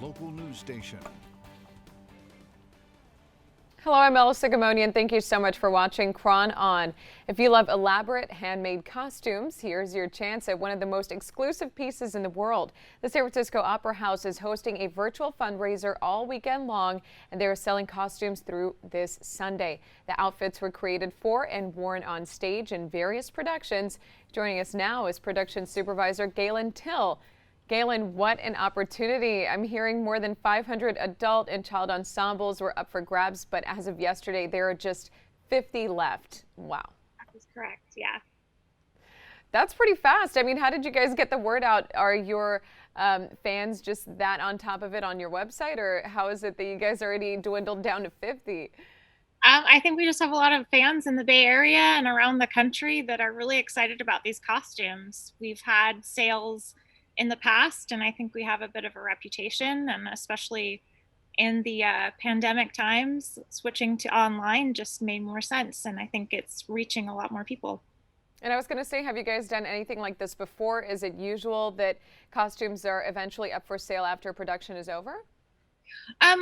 Local news station. Hello, I'm Melissa Gamoni, and thank you so much for watching KRON On. If you love elaborate handmade costumes, here's your chance at one of the most exclusive pieces in the world. The San Francisco Opera House is hosting a virtual fundraiser all weekend long, and they are selling costumes through this Sunday. The outfits were created for and worn on stage in various productions. Joining us now is production supervisor Galen Till. Galen, what an opportunity. I'm hearing more than 500 adult and child ensembles were up for grabs, but as of yesterday, there are just 50 left. Wow. That is correct, yeah. That's pretty fast. I mean, how did you guys get the word out? Are your fans just that on top of it on your website, or how is it that you guys already dwindled down to 50? I think we just have a lot of fans in the Bay Area and around the country that are really excited about these costumes. We've had sales in the past, and I think we have a bit of a reputation, and especially in the pandemic times, switching to online just made more sense, and I think it's reaching a lot more people. And I was going to say, have you guys done anything like this before? Is it usual that costumes are eventually up for sale after production is over?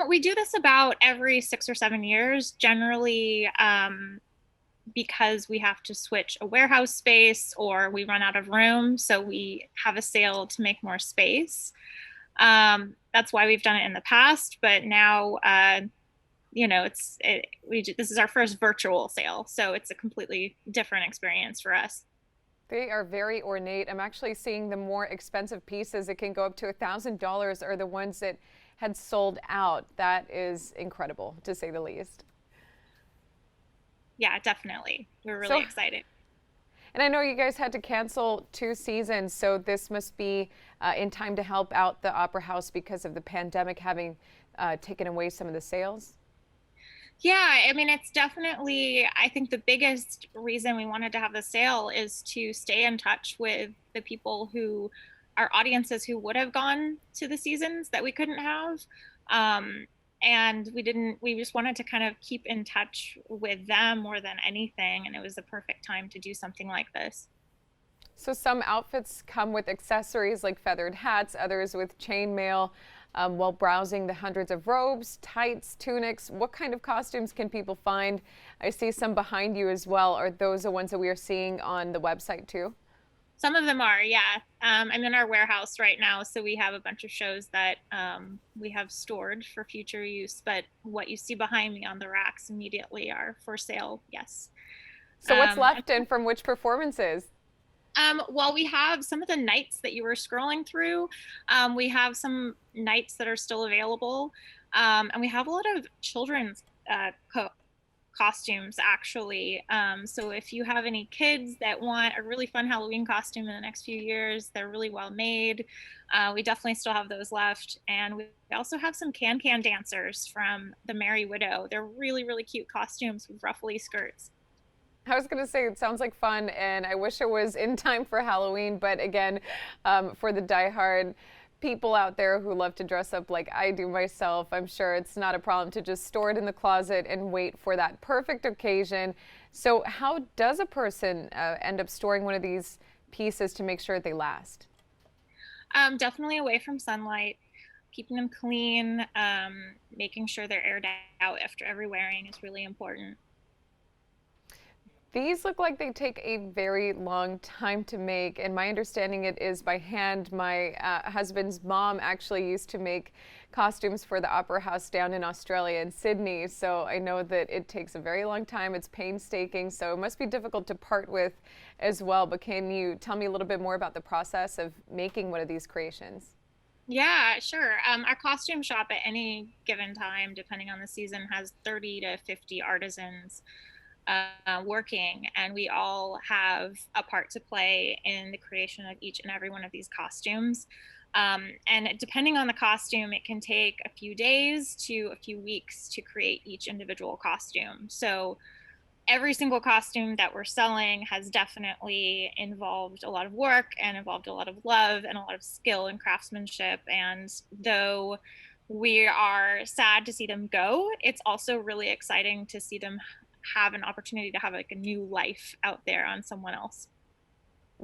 We do this about every 6 or 7 years, generally because we have to switch a warehouse space or we run out of room. So we have a sale to make more space. That's why we've done it in the past, but now, this is our first virtual sale. So it's a completely different experience for us. They are very ornate. I'm actually seeing the more expensive pieces. It can go up to $1,000 are the ones that had sold out. That is incredible, to say the least. Yeah, definitely. We're really excited. And I know you guys had to cancel 2 seasons, so this must be in time to help out the Opera House because of the pandemic having taken away some of the sales. Yeah, I mean, it's definitely, I think the biggest reason we wanted to have the sale is to stay in touch with the people who our audiences who would have gone to the seasons that we couldn't have. Um, and we just wanted to kind of keep in touch with them more than anything. And it was the perfect time to do something like this. So some outfits come with accessories like feathered hats, others with chainmail. While browsing the hundreds of robes, tights, tunics, what kind of costumes can people find? I see some behind you as well. Are those the ones that we are seeing on the website too? Some of them are, yeah. I'm in our warehouse right now, so we have a bunch of shows that we have stored for future use. But what you see behind me on the racks immediately are for sale, yes. So what's left and from which performances? Well, we have some of the nights that you were scrolling through. We have some nights that are still available. And we have a lot of children's costumes, actually. So if you have any kids that want a really fun Halloween costume in the next few years, they're really well made. We definitely still have those left. And we also have some can-can dancers from the Merry Widow. They're really, really cute costumes with ruffly skirts. I was going to say it sounds like fun, and I wish it was in time for Halloween. But again, for the diehard people out there who love to dress up like I do myself, I'm sure it's not a problem to just store it in the closet and wait for that perfect occasion. So how does a person end up storing one of these pieces to make sure they last? Definitely away from sunlight, keeping them clean, making sure they're aired out after every wearing is really important. These look like they take a very long time to make, and my understanding it is by hand. My husband's mom actually used to make costumes for the Opera House down in Australia in Sydney, so I know that it takes a very long time. It's painstaking, so it must be difficult to part with as well. But can you tell me a little bit more about the process of making one of these creations? Yeah, sure. Our costume shop at any given time, depending on the season, has 30 to 50 artisans working, and we all have a part to play in the creation of each and every one of these costumes. And depending on the costume, it can take a few days to a few weeks to create each individual costume. So every single costume that we're selling has definitely involved a lot of work and involved a lot of love and a lot of skill and craftsmanship. And though we are sad to see them go, it's also really exciting to see them have an opportunity to have like a new life out there on someone else.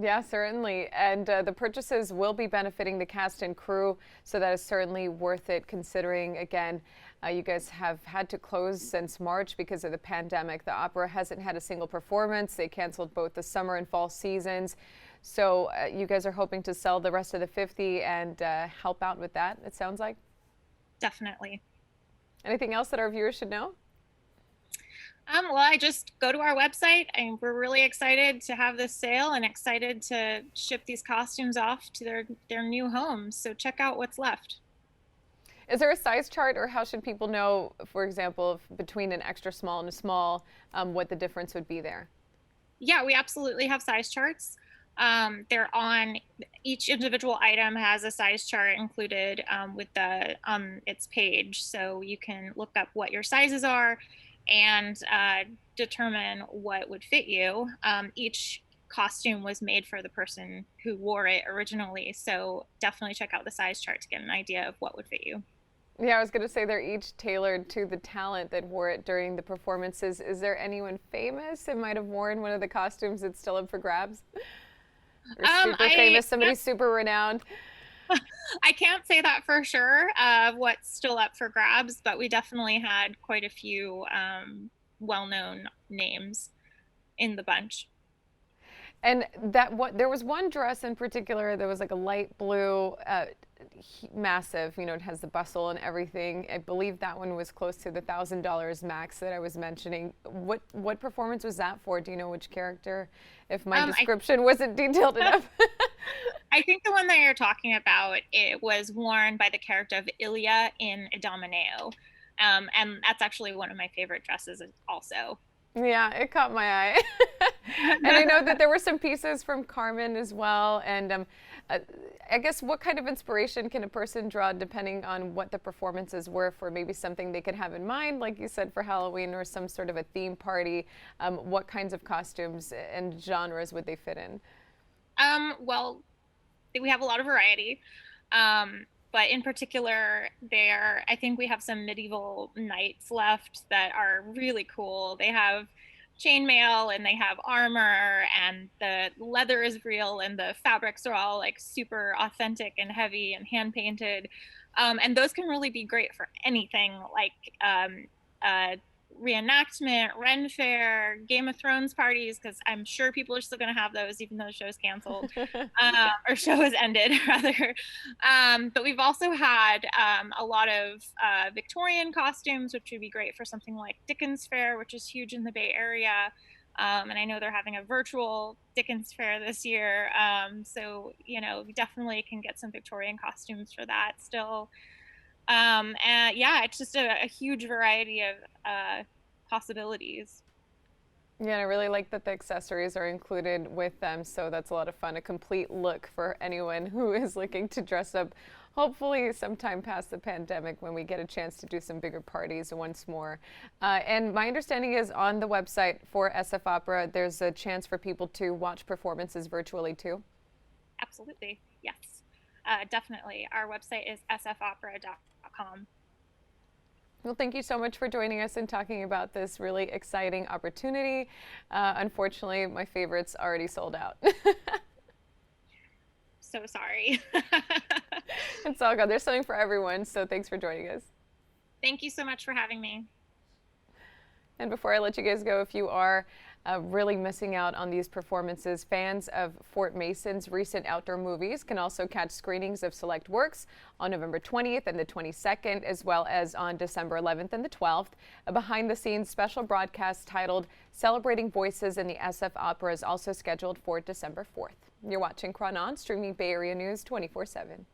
Yeah, certainly. And the purchases will be benefiting the cast and crew, so that is certainly worth it considering, again, you guys have had to close since March because of the pandemic. The opera hasn't had a single performance. They canceled both the summer and fall seasons. So you guys are hoping to sell the rest of the 50 and help out with that, it sounds like. Definitely. Anything else that our viewers should know? Well, I just go to our website, and we're really excited to have this sale and excited to ship these costumes off to their new homes. So check out what's left. Is there a size chart, or how should people know, for example, if between an extra small and a small, what the difference would be there? Yeah, we absolutely have size charts. They're on each individual item has a size chart included with the its page, so you can look up what your sizes are and determine what would fit you. Each costume was made for the person who wore it originally, so definitely check out the size chart to get an idea of what would fit you. Yeah, I was going to say they're each tailored to the talent that wore it during the performances. Is there anyone famous that might have worn one of the costumes that's still up for grabs? Or super famous, somebody super renowned? I can't say that for sure of what's still up for grabs, but we definitely had quite a few well-known names in the bunch. And there was one dress in particular that was like a light blue, massive. You know, it has the bustle and everything. I believe that one was close to the $1,000 max that I was mentioning. What performance was that for? Do you know which character? If my description wasn't detailed enough. I think the one that you're talking about, it was worn by the character of Ilya in Idomeneo. And that's actually one of my favorite dresses also. Yeah, it caught my eye. And I know that there were some pieces from Carmen as well. And I guess what kind of inspiration can a person draw depending on what the performances were for maybe something they could have in mind, like you said, for Halloween or some sort of a theme party? What kinds of costumes and genres would they fit in? Well, we have a lot of variety. But in particular, I think we have some medieval knights left that are really cool. They have chainmail and they have armor, and the leather is real, and the fabrics are all like super authentic and heavy and hand painted. And those can really be great for anything like reenactment, Ren Fair, Game of Thrones parties, because I'm sure people are still going to have those even though the show's canceled or show has ended rather. But we've also had a lot of Victorian costumes, which would be great for something like Dickens Fair, which is huge in the Bay Area. And I know they're having a virtual Dickens Fair this year. So, you know, we definitely can get some Victorian costumes for that still. And yeah, it's just a huge variety of possibilities. Yeah, and I really like that the accessories are included with them, so that's a lot of fun. A complete look for anyone who is looking to dress up, hopefully sometime past the pandemic when we get a chance to do some bigger parties once more. And my understanding is on the website for SF Opera, there's a chance for people to watch performances virtually too. Absolutely, yes. Definitely. Our website is sfopera.com. Well, thank you so much for joining us and talking about this really exciting opportunity. Unfortunately, my favorite's already sold out. So sorry. It's all good. There's something for everyone, so thanks for joining us. Thank you so much for having me. And before I let you guys go, if you are really missing out on these performances, fans of Fort Mason's recent outdoor movies can also catch screenings of select works on November 20th and the 22nd, as well as on December 11th and the 12th. A behind-the-scenes special broadcast titled Celebrating Voices in the SF Opera is also scheduled for December 4th. You're watching KRON On, streaming Bay Area News 24/7.